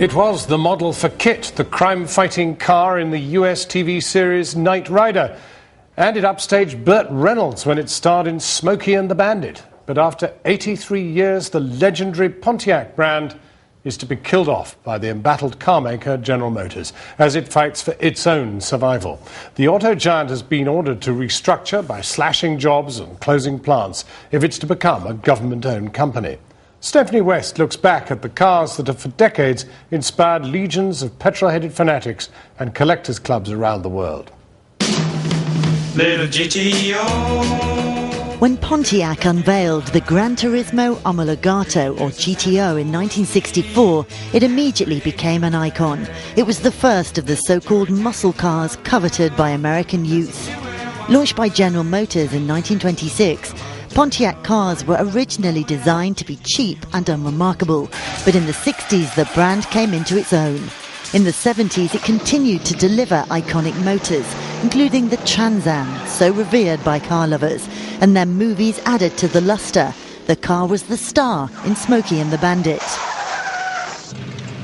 It was the model for KITT, the crime-fighting car in the US TV series Knight Rider. And it upstaged Burt Reynolds when it starred in Smokey and the Bandit. But after 83 years, the legendary Pontiac brand is to be killed off by the embattled car maker General Motors as it fights for its own survival. The auto giant has been ordered to restructure by slashing jobs and closing plants if it's to become a government-owned company. Stephanie West looks back at the cars that have for decades inspired legions of petrol-headed fanatics and collectors' clubs around the world. Little GTO. When Pontiac unveiled the Gran Turismo Omologato, or GTO, in 1964, it immediately became an icon. It was the first of the so-called muscle cars coveted by American youth. Launched by General Motors in 1926, Pontiac cars were originally designed to be cheap and unremarkable, but in the 60s the brand came into its own. In the 70s it continued to deliver iconic motors, including the Trans Am, so revered by car lovers, and then movies added to the lustre. The car was the star in Smokey and the Bandit.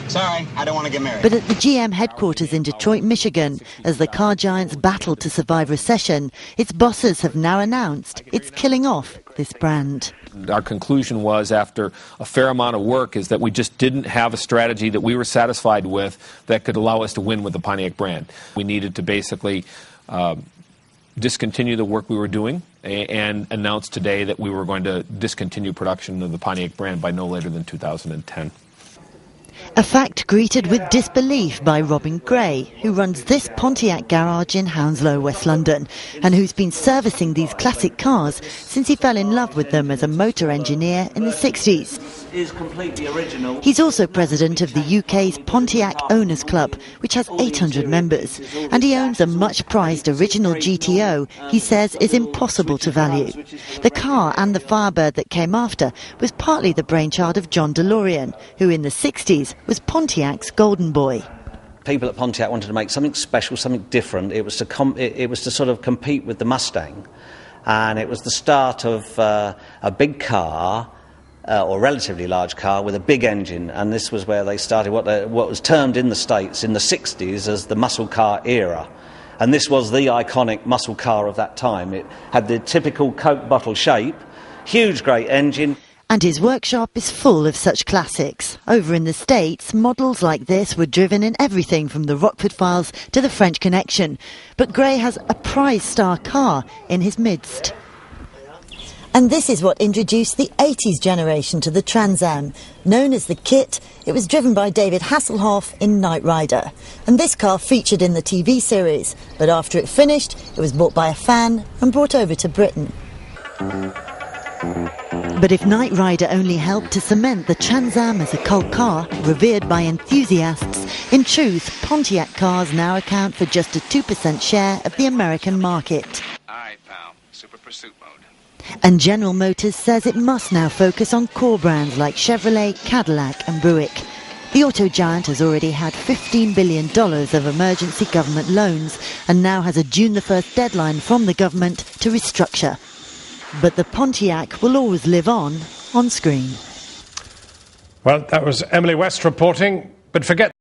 Sorry, I don't want to get married. But at the GM headquarters in Detroit, Michigan, as the car giants battle to survive recession, its bosses have now announced it's killing off this brand. Our conclusion was, after a fair amount of work, is that we just didn't have a strategy that we were satisfied with that could allow us to win with the Pontiac brand. We needed to basically discontinue the work we were doing and announce today that we were going to discontinue production of the Pontiac brand by no later than 2010. A fact greeted with disbelief by Robin Gray, who runs this Pontiac garage in Hounslow, West London, and who's been servicing these classic cars since he fell in love with them as a motor engineer in the 60s. Is completely original. He's also president of the UK's Pontiac Owners Club, which has 800 members, and he owns a much-prized original GTO he says is impossible to value. The car and the Firebird that came after was partly the brainchild of John DeLorean, who in the 60s was Pontiac's golden boy. People at Pontiac wanted to make something special, something different. It was to sort of compete with the Mustang, and it was the start of a big car, or relatively large car with a big engine, and this was where they started what was termed in the States in the 60s as the muscle car era. And this was the iconic muscle car of that time. It had the typical Coke bottle shape, huge great engine. And his workshop is full of such classics. Over in the States, models like this were driven in everything from the Rockford Files to the French Connection. But Gray has a prize star car in his midst. And this is what introduced the 80s generation to the Trans Am. Known as the KITT, it was driven by David Hasselhoff in Knight Rider. And this car featured in the TV series. But after it finished, it was bought by a fan and brought over to Britain. But if Knight Rider only helped to cement the Trans Am as a cult car, revered by enthusiasts, in truth, Pontiac cars now account for just a 2% share of the American market. All right, pal. Super pursuit mode. And General Motors says it must now focus on core brands like Chevrolet, Cadillac and Buick. The auto giant has already had $15 billion of emergency government loans and now has a June the 1st deadline from the government to restructure. But the Pontiac will always live on screen. Well, that was Emily West reporting, but forget